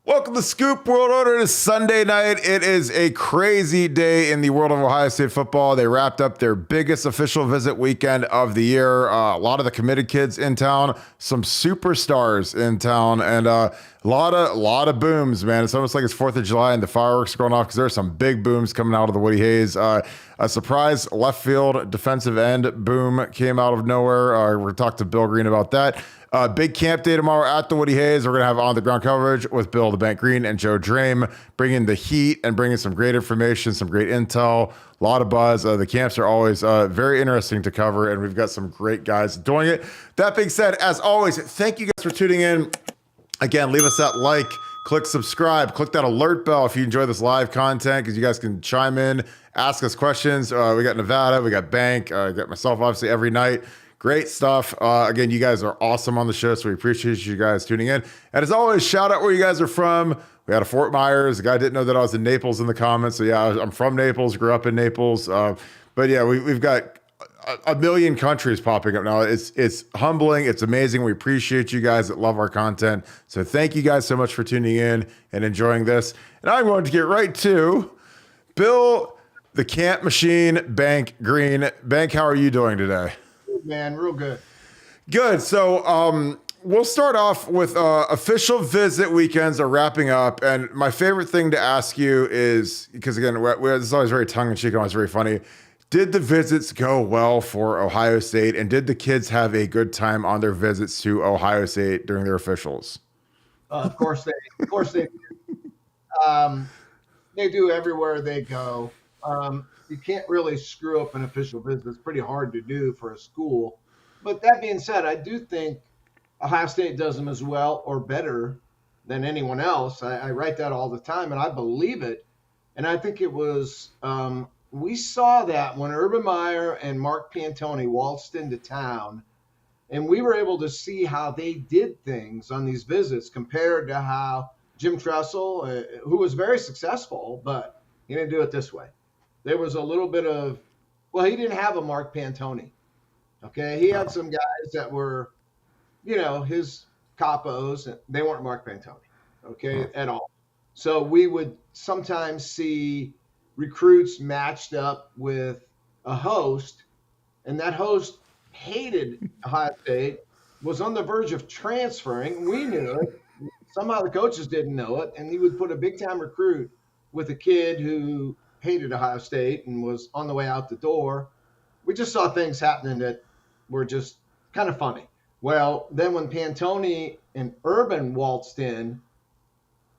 Welcome to Scoop World Order. It is Sunday night. It is a crazy day in the world of Ohio State football. They wrapped up their biggest official visit weekend of the year. A lot of the committed kids in town, some superstars in town, and a lot of booms, man. It's almost like it's 4th of July and the fireworks are going off because there are some big booms coming out of the Woody Hayes. A surprise left field defensive end boom came out of nowhere. We're going to talk to Bill Greene about that. Big camp day tomorrow at the Woody Hayes. We're going to have on-the-ground coverage with Bill the Bank Greene and Joe Drame, bringing the heat and bringing some great information, some great intel, a lot of buzz. The camps are always very interesting to cover, and we've got some great guys doing it. That being said, as always, thank you guys for tuning in. Again, leave us that like, click subscribe, click that alert bell if you enjoy this live content, because you guys can chime in, ask us questions. We got Nevada, we got Bank, got myself, obviously, every night. Great stuff. Again, you guys are awesome on the show, so we appreciate you guys tuning in. And as always, shout out where you guys are from. We had a Fort Myers. The guy didn't know that I was in Naples in the comments. So yeah, I'm from Naples, grew up in Naples. But yeah, we've got a million countries popping up now. It's humbling. It's amazing. We appreciate you guys that love our content. So thank you guys so much for tuning in and enjoying this. And I'm going to get right to Bill, the Camp Machine, Bank Greene. Bank, how are you doing today? Man, real good. Good. So we'll start off with official visit weekends are wrapping up. And my favorite thing to ask you is, because again, it's always very tongue-in-cheek and always very funny, did the visits go well for Ohio State? And did the kids have a good time on their visits to Ohio State during their officials? Of course they do. They do everywhere they go. You can't really screw up an official visit. It's pretty hard to do for a school. But that being said, I do think Ohio State does them as well or better than anyone else. I write that all the time, and I believe it. And I think it was we saw that when Urban Meyer and Mark Pantoni waltzed into town, and we were able to see how they did things on these visits compared to how Jim Tressel, who was very successful, but he didn't do it this way. There was a little bit of, well, he didn't have a Mark Pantoni. Okay. He had some guys that were, his capos, and they weren't Mark Pantoni. Okay. At all. So we would sometimes see recruits matched up with a host, and that host hated Ohio State, was on the verge of transferring. We knew it. Somehow the coaches didn't know it. And he would put a big time recruit with a kid who hated Ohio State and was on the way out the door. We just saw things happening that were just kind of funny. Well, then when Pantoni and Urban waltzed in,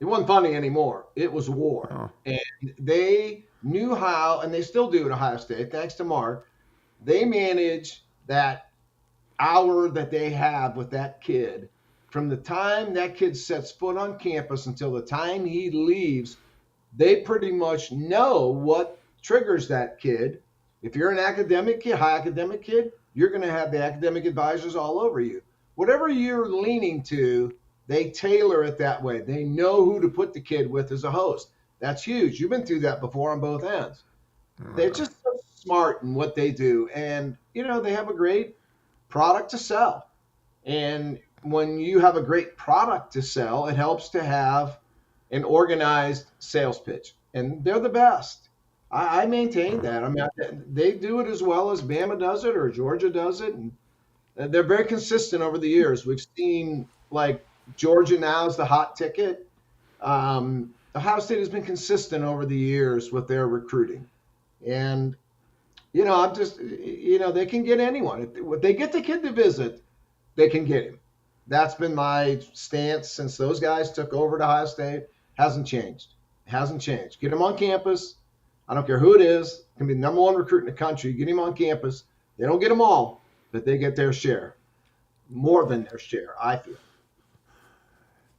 it wasn't funny anymore. It was war. Oh. And they knew how, and they still do at Ohio State, thanks to Mark, they manage that hour that they have with that kid. From the time that kid sets foot on campus until the time he leaves, they pretty much know what triggers that kid. If you're an academic kid, high academic kid, you're going to have the academic advisors all over you. Whatever you're leaning to, they tailor it that way. They know who to put the kid with as a host. That's huge. You've been through that before on both ends. They're just so smart in what they do. And, they have a great product to sell. And when you have a great product to sell, it helps to have an organized sales pitch, and they're the best. I maintain that. I mean, they do it as well as Bama does it or Georgia does it, and they're very consistent over the years. We've seen like Georgia now is the hot ticket. Ohio State has been consistent over the years with their recruiting, and I'm just they can get anyone if they get the kid to visit, they can get him. That's been my stance since those guys took over to Ohio State. Hasn't changed. Get him on campus. I don't care who it is. Can be the number one recruit in the country. Get him on campus. They don't get them all, but they get their share. More than their share, I feel.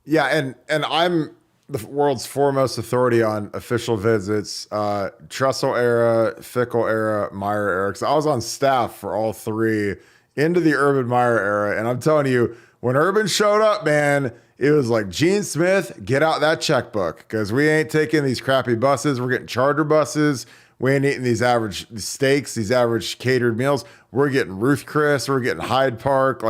Yeah, and I'm the world's foremost authority on official visits, Tressel era, Fickle era, Meyer era. Because I was on staff for all three into the Urban Meyer era. And I'm telling you, when Urban showed up, man, it was like, Gene Smith, get out that checkbook, because we ain't taking these crappy buses. We're getting charter buses. We ain't eating these average steaks, these average catered meals. We're getting Ruth Chris. We're getting Hyde Park.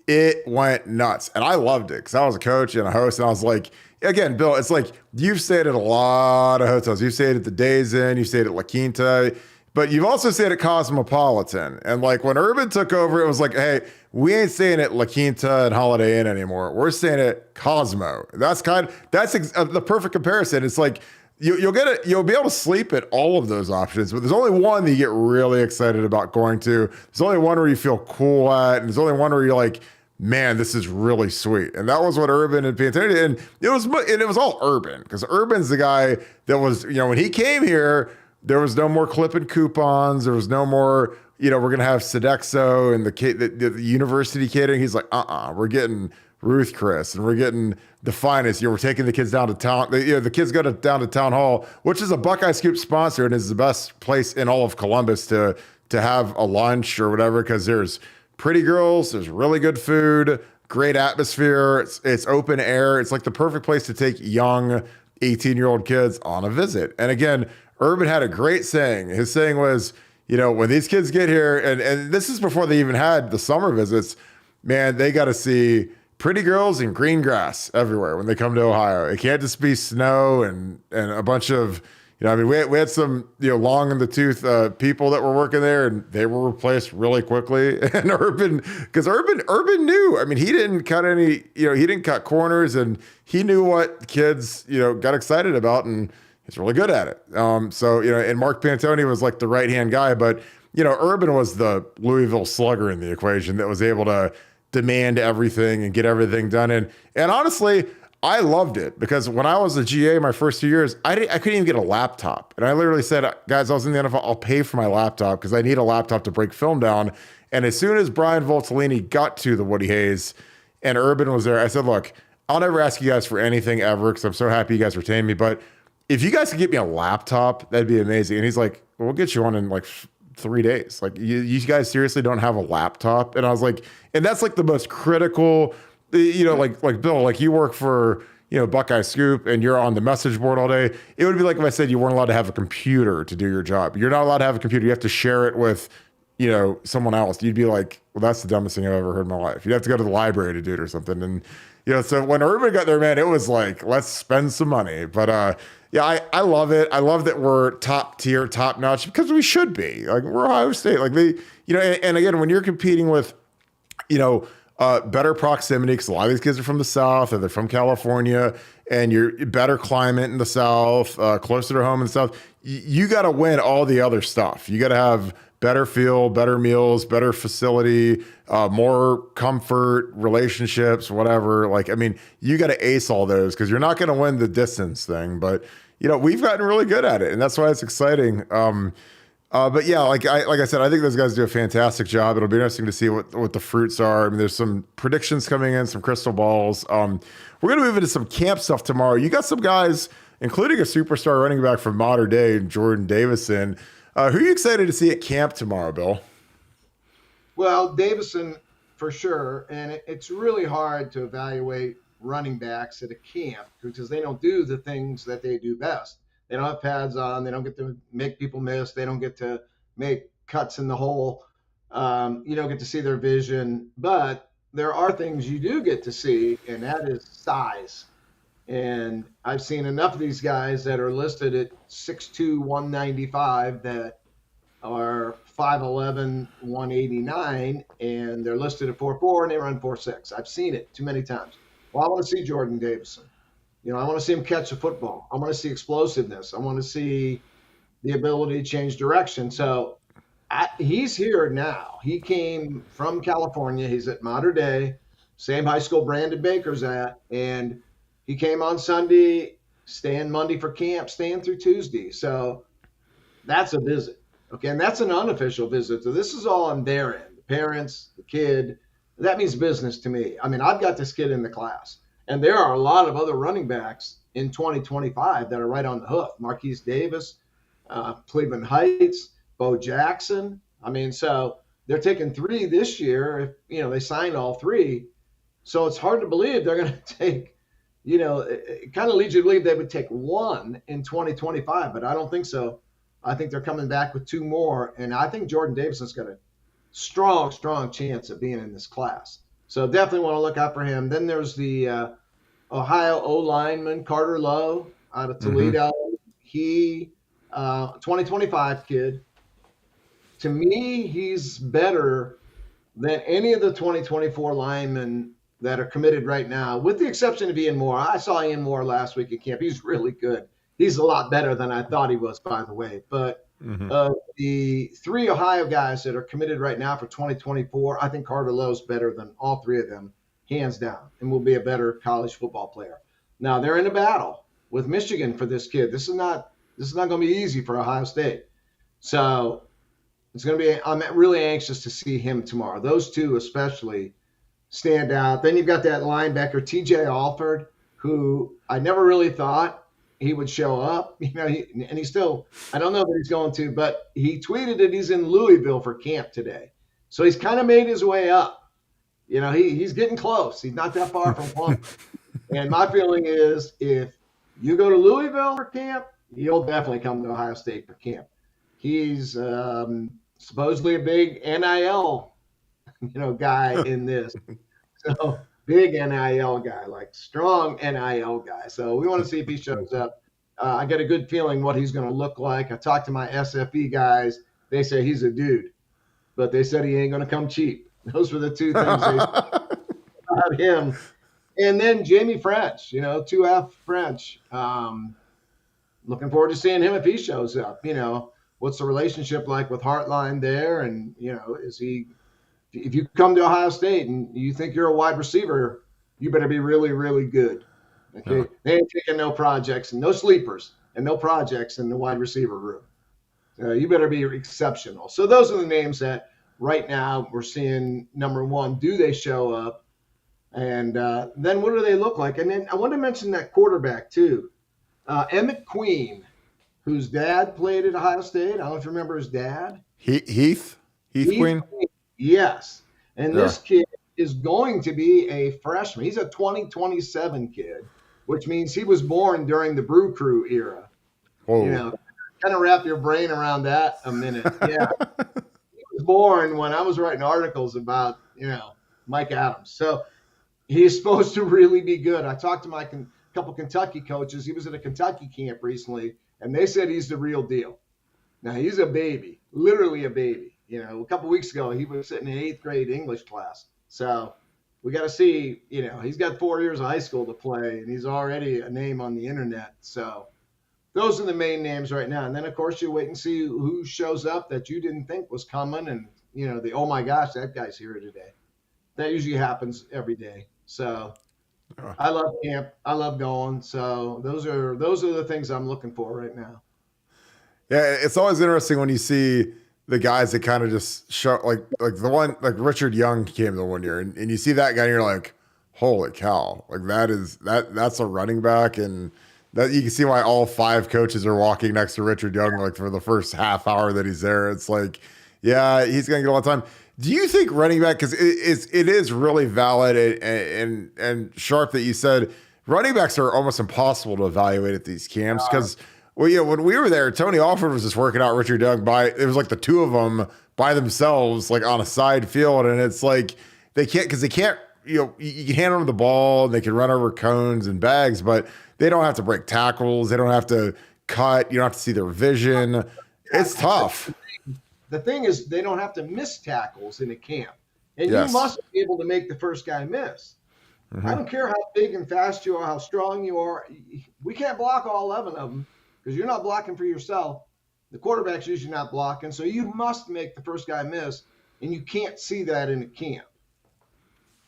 It went nuts. And I loved it because I was a coach and a host. And I was like, again, Bill, it's like you've stayed at a lot of hotels. You've stayed at the Days Inn, you've stayed at La Quinta, but you've also stayed at Cosmopolitan. And like when Urban took over, it was like, hey, we ain't staying at La Quinta and Holiday Inn anymore. We're staying at Cosmo. The perfect comparison. It's like you'll be able to sleep at all of those options, but there's only one that you get really excited about going to. There's only one where you feel cool at, and there's only one where you're like, man, this is really sweet. And that was what Urban and Pantene did. And it was all Urban, because Urban's the guy that was, when he came here, there was no more clipping coupons. There was no more, we're going to have Sodexo and the university catering. He's like, we're getting Ruth Chris and we're getting the finest. We're taking the kids down to town. The kids go down to Town Hall, which is a Buckeye Scoop sponsor and is the best place in all of Columbus to have a lunch or whatever, because there's pretty girls, there's really good food, great atmosphere. It's open air. It's like the perfect place to take young 18-year-old kids on a visit. And again, Urban had a great saying. His saying was, when these kids get here, and this is before they even had the summer visits, man, they got to see pretty girls and green grass everywhere when they come to Ohio. It can't just be snow and a bunch of, we had some, long in the tooth people that were working there, and they were replaced really quickly. And Urban knew. He didn't cut he didn't cut corners, and he knew what kids, got excited about, and he's really good at it. And Mark Pantone was like the right-hand guy, but, Urban was the Louisville slugger in the equation that was able to demand everything and get everything done. And honestly, I loved it, because when I was a GA my first 2 years, I couldn't even get a laptop. And I literally said, guys, I was in the NFL, I'll pay for my laptop because I need a laptop to break film down. And as soon as Brian Voltolini got to the Woody Hayes and Urban was there, I said, look, I'll never ask you guys for anything ever because I'm so happy you guys retained me. But if you guys could get me a laptop, that'd be amazing. And he's like, well, we'll get you one in like 3 days. Like, you guys seriously don't have a laptop? And I was like, and that's like the most critical, like Bill, like you work for, Buckeye Scoop and you're on the message board all day. It would be like if I said you weren't allowed to have a computer to do your job. You're not allowed to have a computer. You have to share it with, someone else. You'd be like, well, that's the dumbest thing I've ever heard in my life. You'd have to go to the library to do it or something. And, so when Urban got there, man, it was like, let's spend some money. But, yeah, I love it. I love that we're top tier, top notch, because we should be. Like, we're Ohio State. Like, and again, when you're competing with, better proximity, because a lot of these kids are from the South or they're from California, and you're better climate in the South, closer to home in the South, you got to win all the other stuff. You got to have better field, better meals, better facility, more comfort, relationships, whatever. Like, you got to ace all those, because you're not going to win the distance thing. But, we've gotten really good at it, and that's why it's exciting. But yeah, like I said, I think those guys do a fantastic job. It'll be interesting to see what the fruits are. There's some predictions coming in, some crystal balls. We're going to move into some camp stuff tomorrow. You got some guys, including a superstar running back from modern day, Jordan Davison. Who are you excited to see at camp tomorrow, Bill? Well, Davison for sure. And it's really hard to evaluate running backs at a camp because they don't do the things that they do best. They don't have pads on. They don't get to make people miss. They don't get to make cuts in the hole. You don't get to see their vision. But there are things you do get to see, and that is size. And I've seen enough of these guys that are listed at 6'2", 195 that are 5'11", 189, and they're listed at 4'4", and they run 4'6". I've seen it too many times. Well, I want to see Jordan Davison. I want to see him catch a football. I want to see explosiveness. I want to see the ability to change direction. So he's here now. He came from California. He's at Mater Dei, same high school Brandon Baker's at. And he came on Sunday, staying Monday for camp, staying through Tuesday. So that's a visit. Okay, and that's an unofficial visit. So this is all on their end, the parents, the kid. That means business to me. I've got this kid in the class. And there are a lot of other running backs in 2025 that are right on the hook. Marquise Davis, Cleveland Heights, Bo Jackson. So they're taking 3 this year. If, they signed all 3. So it's hard to believe they're going to take, it kind of leads you to believe they would take 1 in 2025, but I don't think so. I think they're coming back with 2 more. And I think Jordan Davison's got a strong chance of being in this class. So definitely want to look out for him. Then there's the Ohio O lineman Carter Lowe out of Hmm. Toledo. He 2025 kid. To me, he's better than any of the 2024 linemen that are committed right now, with the exception of Ian Moore. I saw Ian Moore last week at camp. He's really good. He's a lot better than I thought he was, by the way. But Hmm. the three Ohio guys that are committed right now for 2024, I think Carter Lowe's better than all three of them, hands down, and will be a better college football player. Now they're in a battle with Michigan for this kid. This is not going to be easy for Ohio State. So it's going to be. I'm really anxious to see him tomorrow. Those two especially stand out. Then you've got that linebacker T.J. Alford, who I never really thought he would show up. And he's still. I don't know that he's going to, but he tweeted that he's in Louisville for camp today, so he's kind of made his way up. He's getting close. He's not that far from Columbus. And my feeling is, if you go to Louisville for camp, you'll definitely come to Ohio State for camp. He's supposedly a big NIL, guy in this. So big NIL guy, like strong NIL guy. So we want to see if he shows up. I got a good feeling what he's going to look like. I talked to my SFE guys. They say he's a dude, but they said he ain't going to come cheap. Those were the two things they said about him. And then Jamie French, 2F French. Looking forward to seeing him if he shows up. What's the relationship like with Hartline there? And, is he – if you come to Ohio State and you think you're a wide receiver, you better be really, really good. Okay? Yeah. They ain't taking no projects and no sleepers and no projects in the wide receiver room. You better be exceptional. So those are the names that right now we're seeing. Number one, do they show up? And then what do they look like? And then I want to mention that quarterback too. Emmett Queen, whose dad played at Ohio State. I don't know if you remember his dad. Heath Queen. Yes. And Yeah. this kid is going to be a freshman. He's a 2027 kid, which means he was born during the Brew Crew era. Whoa. Kind of wrap your brain around that a minute. Yeah. He was born when I was writing articles about, Mike Adams. So he's supposed to really be good. I talked to my couple Kentucky coaches. He was at a Kentucky camp recently, and they said he's the real deal. Now, he's a baby, literally a baby. A couple weeks ago, he was sitting in 8th grade English class. So we got to see, he's got 4 years of high school to play, and he's already a name on the internet. So those are the main names right now. And then, of course, you wait and see who shows up that you didn't think was coming. And, oh, my gosh, that guy's here today. That usually happens every day. So I love camp. I love going. So those are the things I'm looking for right now. Yeah, it's always interesting when you see the guys that kind of just show like the one like Richard Young came the one year and you see that guy and you're like, holy cow, like that's a running back, and that you can see why all 5 coaches are walking next to Richard Young like for the first half hour that he's there. It's like, yeah, he's gonna get a lot of time. Do you think running back, because it is really valid and sharp that you said running backs are almost impossible to evaluate at these camps because when we were there, Tony Alford was just working out Richard Young it was like the two of them by themselves, like on a side field. And it's like, they can't, you can hand them the ball and they can run over cones and bags, but they don't have to break tackles. They don't have to cut. You don't have to see their vision. It's tough. The thing is, they don't have to miss tackles in a camp. And Yes. You must be able to make the first guy miss. Mm-hmm. I don't care how big and fast you are, how strong you are. We can't block all 11 of them because you're not blocking for yourself. The quarterback's usually not blocking. So you must make the first guy miss, and you can't see that in a camp.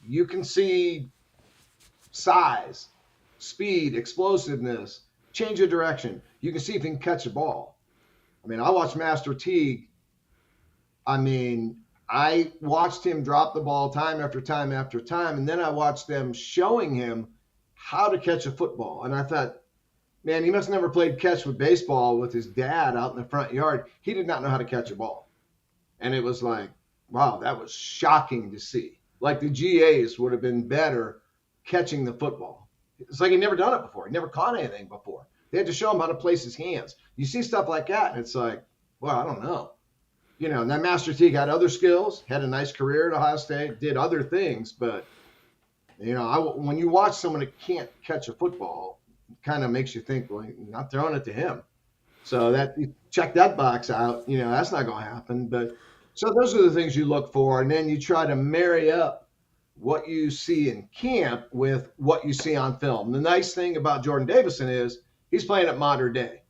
You can see size, speed, explosiveness, change of direction. You can see if he can catch a ball. I mean, I watched Master Teague. I watched him drop the ball time after time after time, and then I watched them showing him how to catch a football. And I thought, man, he must have never played catch with baseball with his dad out in the front yard. He did not know how to catch a ball. And it was like, wow, that was shocking to see. Like the GAs would have been better catching the football. It's like he'd never done it before. He never caught anything before. They had to show him how to place his hands. You see stuff like that, and it's like, well, I don't know. And that Master Teague had other skills, had a nice career at Ohio State, did other things, but When you watch someone that can't catch a football, it kind of makes you think, well, you're not throwing it to him. So that you check that box out, that's not going to happen. But so those are the things you look for, and then you try to marry up what you see in camp with what you see on film. The nice thing about Jordan Davison is he's playing at modern day.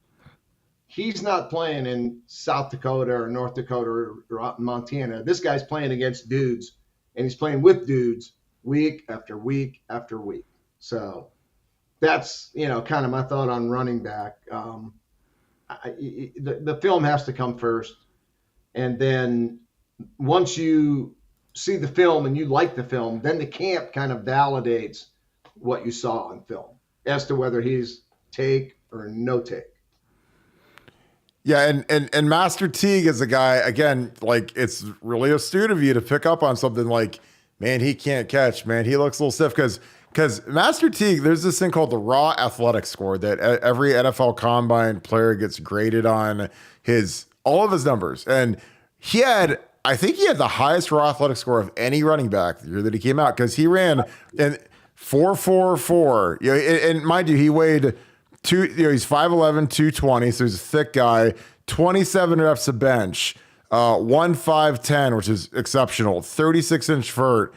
He's not playing in South Dakota or North Dakota or out in Montana. This guy's playing against dudes, and he's playing with dudes week after week after week. So that's, kind of my thought on running back. The film has to come first. And then once you see the film and you like the film, then the camp kind of validates what you saw on film as to whether he's take or no take. Yeah, and Master Teague is a guy, again, like, it's really astute of you to pick up on something like, man, he can't catch, man, he looks a little stiff, because Master Teague, there's this thing called the raw athletic score that every NFL combine player gets graded on all of his numbers. And I think he had the highest raw athletic score of any running back the year that he came out, because he ran in 4.44. And mind you, he weighed he's 5'11", 220, so he's a thick guy. 27 reps a bench, 1.510, which is exceptional. 36-inch vert,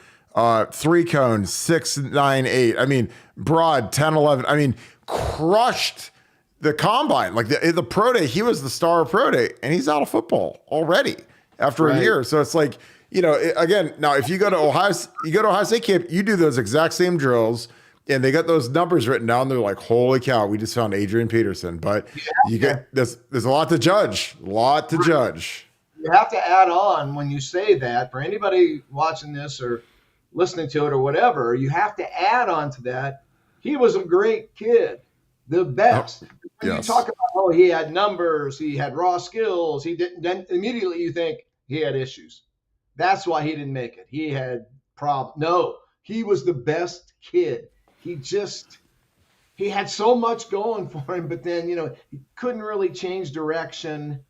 3 cones, 6.98. I mean, broad 10.11. I mean, crushed the combine. Like the pro day, he was the star of pro day, and he's out of football already after a year. So it's like, again, now if you go to Ohio State camp, you do those exact same drills. And they got those numbers written down. They're like, holy cow, we just found Adrian Peterson. But there's a lot to judge. You have to add on when you say that, for anybody watching this or listening to it or whatever, you have to add on to that. He was a great kid, the best. When you talk about, he had numbers, he had raw skills, he didn't, then immediately you think he had issues. That's why he didn't make it. He had problems. No, he was the best kid. He had so much going for him, but then, he couldn't really change direction.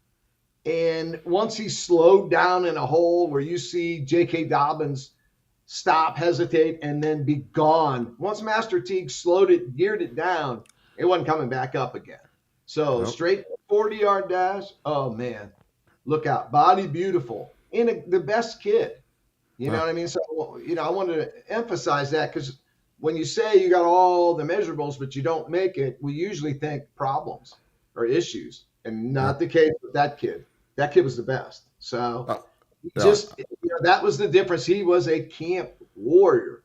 And once he slowed down in a hole where you see J.K. Dobbins stop, hesitate, and then be gone. Once Master Teague geared it down, it wasn't coming back up again. So straight 40-yard dash, oh, man, look out. Body beautiful. And the best kid. You know what I mean? So, I wanted to emphasize that because when you say you got all the measurables, but you don't make it, we usually think problems or issues, and not the case with that kid. That kid was the best. So that was the difference. He was a camp warrior,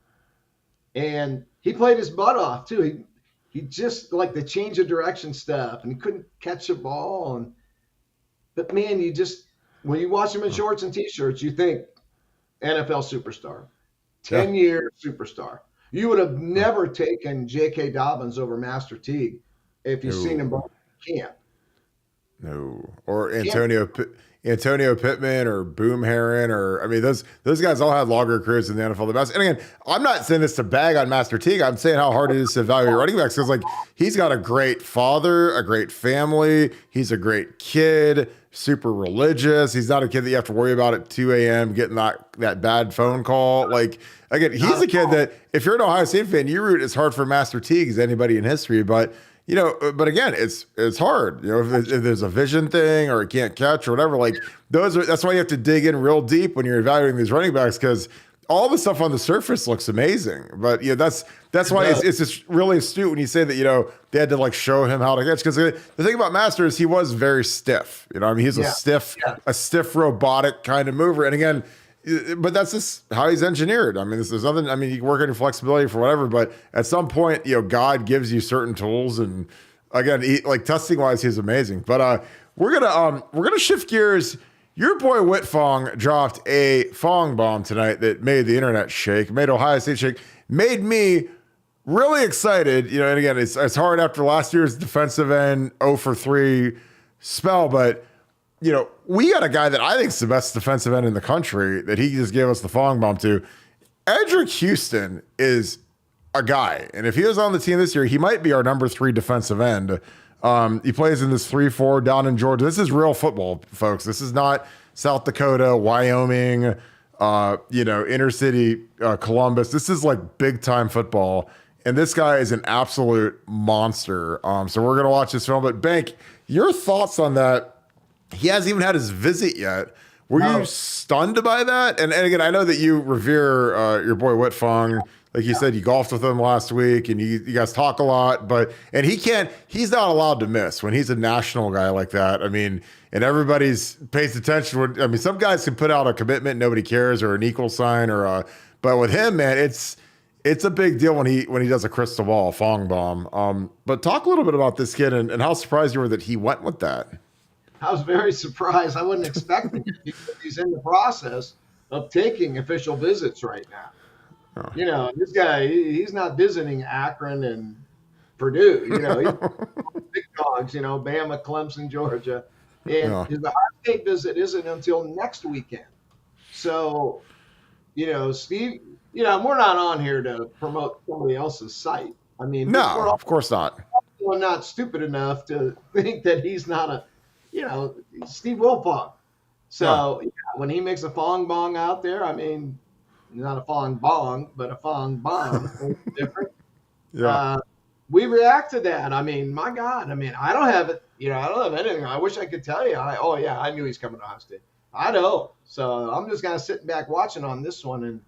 and he played his butt off too. He just like the change of direction stuff, and he couldn't catch a ball. But man, when you watch him in shorts and t-shirts, you think NFL superstar, 10-year superstar. You would have never taken J.K. Dobbins over Master Teague if you've seen him both in camp. No, or Antonio Pittman or Boom Herron, or those guys all had longer careers in the NFL. The best. And again, I'm not saying this to bag on Master Teague. I'm saying how hard it is to evaluate running backs, because he's got a great father, a great family. He's a great kid, super religious. He's not a kid that you have to worry about at 2 a.m. getting that bad phone call. Again, he's a kid that if you're an Ohio State fan, you root as hard for Master Teague as anybody in history. But again, it's hard. If there's a vision thing or he can't catch or whatever, that's why you have to dig in real deep when you're evaluating these running backs, because all the stuff on the surface looks amazing. But that's why it's just really astute when you say that they had to show him how to catch, because the thing about Master is he was very stiff. He's a stiff robotic kind of mover, and again. But that's just how he's engineered. There's nothing. You can work on your flexibility for whatever, but at some point, God gives you certain tools, and again, testing wise, he's amazing. But we're gonna shift gears. Your boy Whit Fong dropped a Fong bomb tonight that made the internet shake, made Ohio State shake, made me really excited. And again, it's hard after last year's defensive end 0 for 3 spell, but. We got a guy that I think is the best defensive end in the country that he just gave us the Fong bomb to. Eddrick Houston is a guy. And if he was on the team this year, he might be our number 3 defensive end. He plays in this 3-4 down in Georgia. This is real football, folks. This is not South Dakota, Wyoming, inner city Columbus. This is like big time football. And this guy is an absolute monster. So we're going to watch this film. But Bank, your thoughts on that? He hasn't even had his visit yet. Were you stunned by that? And again, I know that you revere your boy Whit Fong. Like you said, you golfed with him last week and you guys talk a lot, and he's not allowed to miss when he's a national guy like that. I mean, and everybody's pays attention. Some guys can put out a commitment, nobody cares, or an equal sign, but with him, man, it's a big deal when he does a crystal ball, Fong bomb. But talk a little bit about this kid and how surprised you were that he went with that. I was very surprised. I wasn't expecting it because he's in the process of taking official visits right now. Oh. This guy, he's not visiting Akron and Purdue. He's big dogs, Bama, Clemson, Georgia. And his Ohio State visit isn't until next weekend. So, Steve, we're not on here to promote somebody else's site. I mean, no, of course not. We're not stupid enough to think that he's not Steve Wilfong. So when he makes a Fong bong out there, I mean, not a Fong bong, but a Fong bomb, different. Yeah. We react to that. I mean, my God. I mean, I don't have it. I don't have anything. I wish I could tell you. I knew he's coming to Ohio State. I don't. So I'm just kind of sitting back watching on this one. And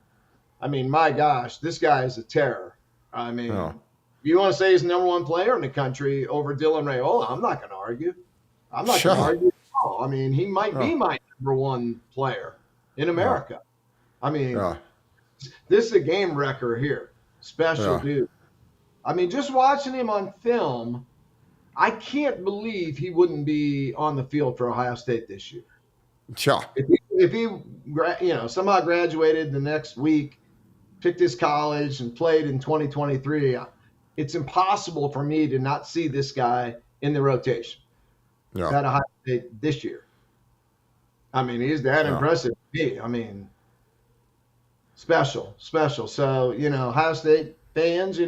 I mean, my gosh, this guy is a terror. I mean, you want to say he's the number one player in the country over Dylan Raiola? I'm not going to argue. I'm not going to argue. No. I mean, he might be my number one player in America. I mean, this is a game wrecker here. Special dude. I mean, just watching him on film, I can't believe he wouldn't be on the field for Ohio State this year. Sure. If he somehow graduated the next week, picked his college and played in 2023, it's impossible for me to not see this guy in the rotation at Ohio State this year. I mean, he's that impressive to me. I mean, special. So, Ohio State fans,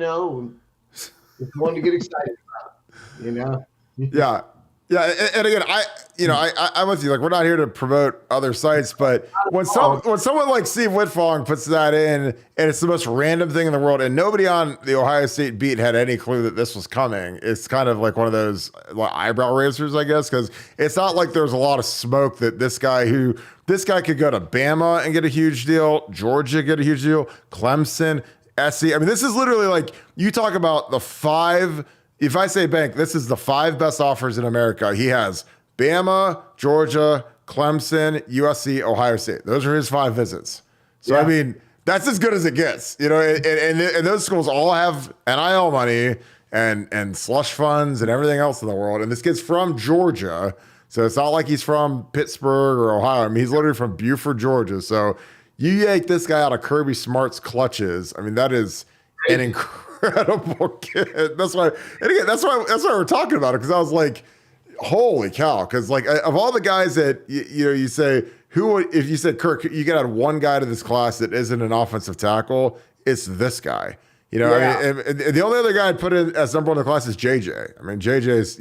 it's one to get excited about, Yeah. Yeah. And again, I'm with you. Like, we're not here to promote other sites, but when someone like Steve Whitfong puts that in and it's the most random thing in the world and nobody on the Ohio State beat had any clue that this was coming, it's kind of like one of those eyebrow raisers, I guess, because it's not like there's a lot of smoke that this guy could go to Bama and get a huge deal, Georgia get a huge deal, Clemson, SC. I mean, this is literally like, you talk about the five. If I say Bank, this is the five best offers in America. He has Bama, Georgia, Clemson, USC, Ohio State. Those are his five visits. So, I mean, that's as good as it gets. And those schools all have NIL money and slush funds and everything else in the world. And this kid's from Georgia. So it's not like he's from Pittsburgh or Ohio. I mean, he's literally from Buford, Georgia. So you yank this guy out of Kirby Smart's clutches. I mean, that is an incredible kid. That's why we're talking about it, because I was like, holy cow. Because like, of all the guys that you say, if you said, Kirk, you got one guy to this class that isn't an offensive tackle, it's this guy. I mean, and the only other guy I'd put in as number one in the class is JJ. I mean, JJ's,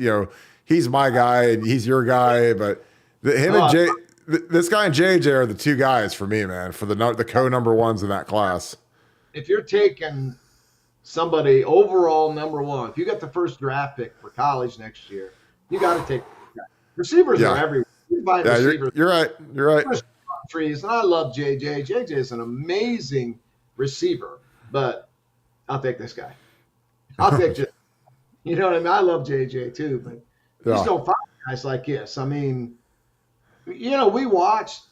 he's my guy and he's your guy, but this guy and JJ are the two guys for me, man, for the co-number ones in that class. If you're taking somebody overall number one, if you got the first draft pick for college next year, you got to take receivers are everywhere. You find receivers. You're right. Trees, and I love JJ. JJ is an amazing receiver, but I'll take this guy. I'll take JJ. You know what I mean? I love JJ too, but you just don't find guys like this. I mean, we watched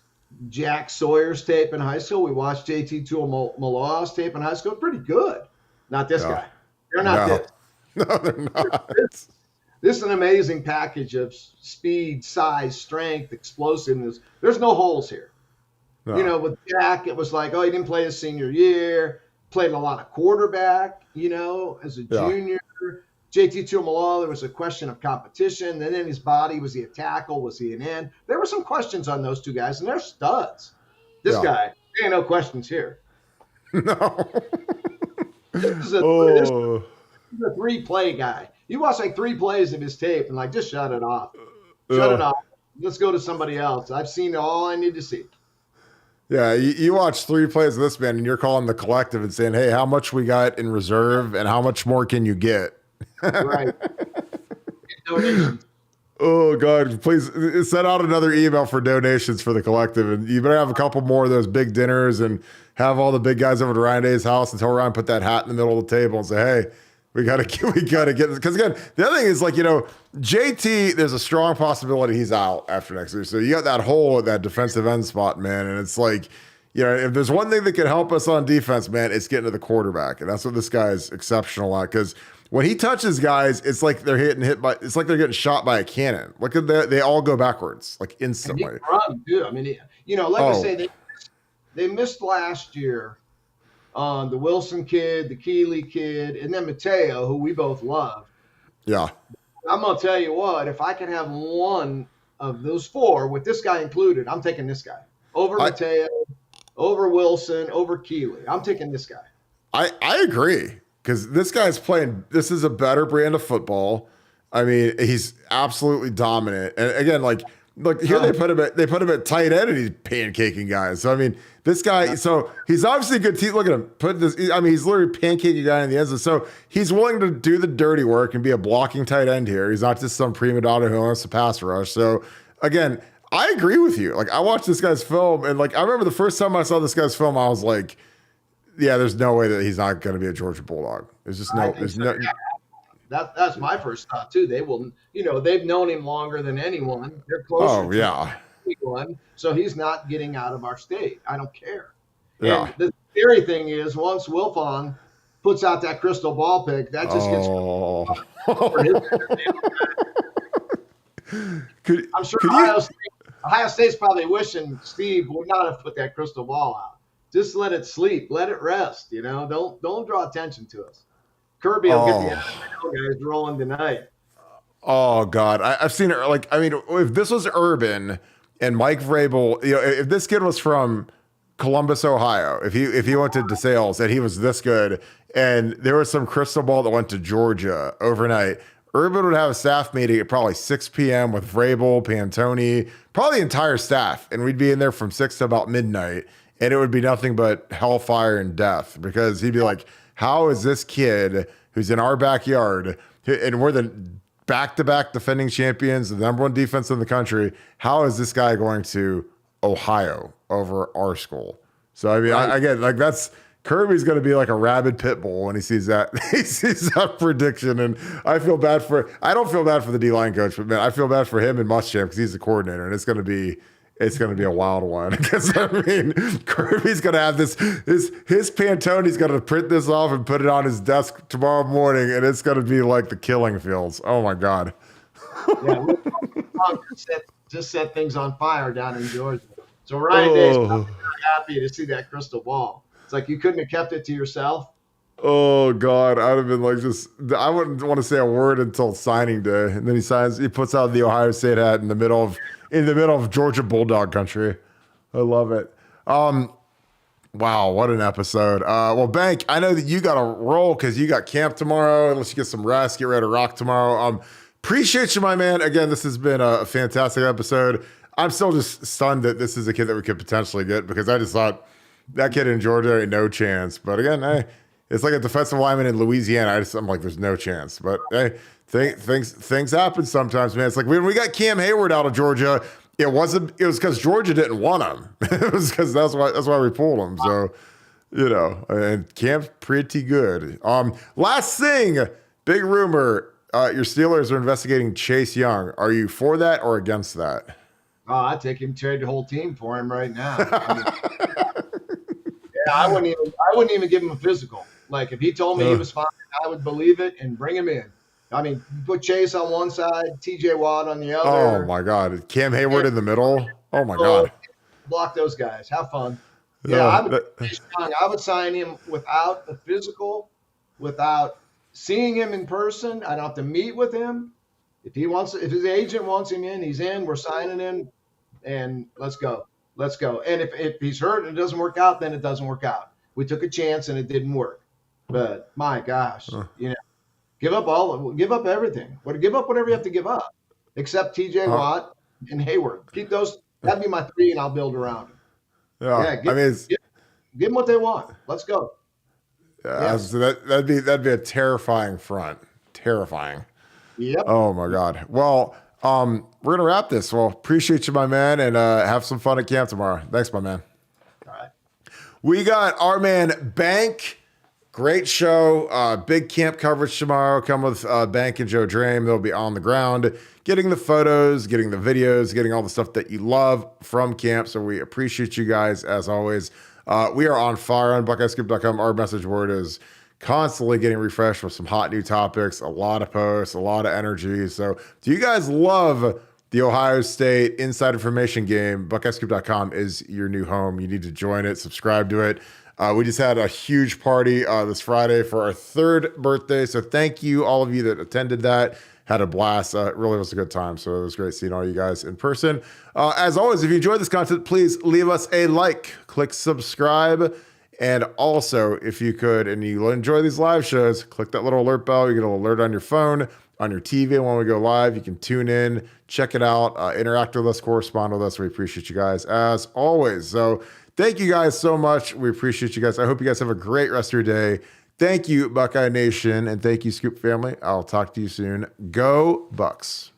Jack Sawyer's tape in high school. We watched JT Tuimaoloa's tape in high school. Pretty good. Not this guy. They're not this. No, they're not. This is an amazing package of speed, size, strength, explosiveness. There's no holes here. No. With Jack, it was like, he didn't play his senior year. Played a lot of quarterback, as a junior. JT Tuimaoloa, there was a question of competition. Then in his body, was he a tackle? Was he an end? There were some questions on those two guys, and they're studs. This guy, there ain't no questions here. No. This is a three-play guy. You watch like 3 plays of his tape and just shut it off. Shut it off. Let's go to somebody else. I've seen all I need to see. Yeah, you watch 3 plays of this man, and you're calling the collective and saying, "Hey, how much we got in reserve, and how much more can you get?" Right. Donations. Oh God, please send out another email for donations for the collective, and you better have a couple more of those big dinners and have all the big guys over to Ryan Day's house and tell Ryan put that hat in the middle of the table and say, "Hey, we gotta get this." Because again, the other thing is like JT. There's a strong possibility he's out after next year, so you got that hole at that defensive end spot, man, and it's like. If there's one thing that can help us on defense, man, it's getting to the quarterback. And that's what this guy's exceptional at. Because when he touches guys, it's like they're it's like they're getting shot by a cannon. Look at that. They all go backwards, like instantly. And he can run, too. I mean, I say, they missed last year on the Wilson kid, the Keeley kid, and then Mateo, who we both love. Yeah. I'm going to tell you what, if I can have one of those 4, with this guy included, I'm taking this guy over Mateo, over Wilson, over Keeley. I'm taking this guy. I agree, because this guy's playing. This is a better brand of football. I mean, he's absolutely dominant. And again, look here, they put him at tight end, and he's pancaking guys. So I mean, this guy. So he's obviously a good team. Look at him put this. I mean, he's literally pancaking a guy in the end zone. So he's willing to do the dirty work and be a blocking tight end here. He's not just some prima donna who wants to pass rush. So again. I agree with you. Like, I watched this guy's film, and like I remember the first time I saw this guy's film, I was like, "Yeah, there's no way that he's not going to be a Georgia Bulldog." There's just no. There's no. That's my first thought too. They will, they've known him longer than anyone. They're closer. Oh yeah. To anyone, so he's not getting out of our state. I don't care. Yeah. And the scary thing is, once Wilfon puts out that crystal ball pick, that just gets. I'm sure Ohio State's probably wishing Steve would not have put that crystal ball out. Just let it sleep. Let it rest. Don't draw attention to us. Kirby will get the NFL guys rolling tonight. Oh God, I've seen it. Like, I mean, if this was Urban and Mike Vrabel, if this kid was from Columbus, Ohio, if he went to DeSales and he was this good, and there was some crystal ball that went to Georgia overnight, Urban would have a staff meeting at probably 6 p.m. with Vrabel, Pantoni, probably the entire staff, and we'd be in there from 6 to about midnight, and it would be nothing but hellfire and death, because he'd be like, how is this kid who's in our backyard, and we're the back-to-back defending champions, the number 1 defense in the country, how is this guy going to Ohio over our school? So, I mean, again, like that's... Kirby's going to be like a rabid pit bull when he sees that prediction, and I don't feel bad for the D-line coach, but man, I feel bad for him and Muschamp because he's the coordinator, and it's going to be a wild one. Because I mean, Kirby's going to have his Pantoni's going to print this off and put it on his desk tomorrow morning, and it's going to be like the killing fields. Oh my God! Yeah, just set things on fire down in Georgia. So Ryan Day's probably happy to see that crystal ball. Like, you couldn't have kept it to yourself. Oh God, I'd have been like, I wouldn't want to say a word until signing day, and then he puts out the Ohio State hat in the middle of Georgia Bulldog country. I love it. Wow, what an episode. Well, Bank, I know that you got to roll because you got camp tomorrow. Unless you get some rest, get ready to rock tomorrow. Appreciate you, my man. Again, this has been a fantastic episode. I'm still just stunned that this is a kid that we could potentially get, because I just thought. That kid in Georgia ain't no chance. But again, it's like a defensive lineman in Louisiana. I'm like, there's no chance. But hey, things happen sometimes, man. It's like when we got Cam Hayward out of Georgia, it was because Georgia didn't want him. It was because that's why we pulled him. So, and Cam's pretty good. Last thing, big rumor, your Steelers are investigating Chase Young. Are you for that or against that? Oh, I'd take him, trade the whole team for him right now. I wouldn't even give him a physical. Like, if he told me he was fine, I would believe it and bring him in. I mean, put Chase on one side, TJ Watt on the other. Oh my God, Cam Hayward in the middle. Oh my God, block those guys. Have fun. Yeah, I would sign him without a physical, without seeing him in person. I don't have to meet with him. If his agent wants him in, he's in. We're signing him, and let's go. Let's go. And if he's hurt and it doesn't work out, then it doesn't work out. We took a chance and it didn't work. But my gosh, give up everything. Give up whatever you have to give up, except TJ Watt and Hayward. Keep those. That'd be my 3, and I'll build around him. Yeah, Yeah, I mean, it's, give them what they want. Let's go. yeah, Yeah. so that'd be a terrifying front. Terrifying. Yep. Oh my God. Well, we're gonna wrap this. Well, appreciate you, my man, and have some fun at camp tomorrow. Thanks, my man. All right. We got our man Bank. Great show. Big camp coverage tomorrow. Come with Bank and Joe Drame. They'll be on the ground, getting the photos, getting the videos, getting all the stuff that you love from camp. So we appreciate you guys as always. We are on fire on BuckeyeScoop.com. Our message board is constantly getting refreshed with some hot new topics, a lot of posts, a lot of energy. So do you guys love the Ohio State Inside Information game? BuckeyeScoop.com is your new home. You need to join it, subscribe to it. We just had a huge party this Friday for our 3rd birthday. So thank you, all of you that attended that. Had a blast. It really was a good time. So it was great seeing all you guys in person. As always, if you enjoyed this content, please leave us a like, click subscribe. And also, if you could, and you enjoy these live shows, click that little alert bell. You get an alert on your phone, on your TV. When we go live, you can tune in, check it out, interact with us, correspond with us. We appreciate you guys as always. So thank you guys so much. We appreciate you guys. I hope you guys have a great rest of your day. Thank you, Buckeye Nation, and thank you, Scoop family. I'll talk to you soon. Go Bucks.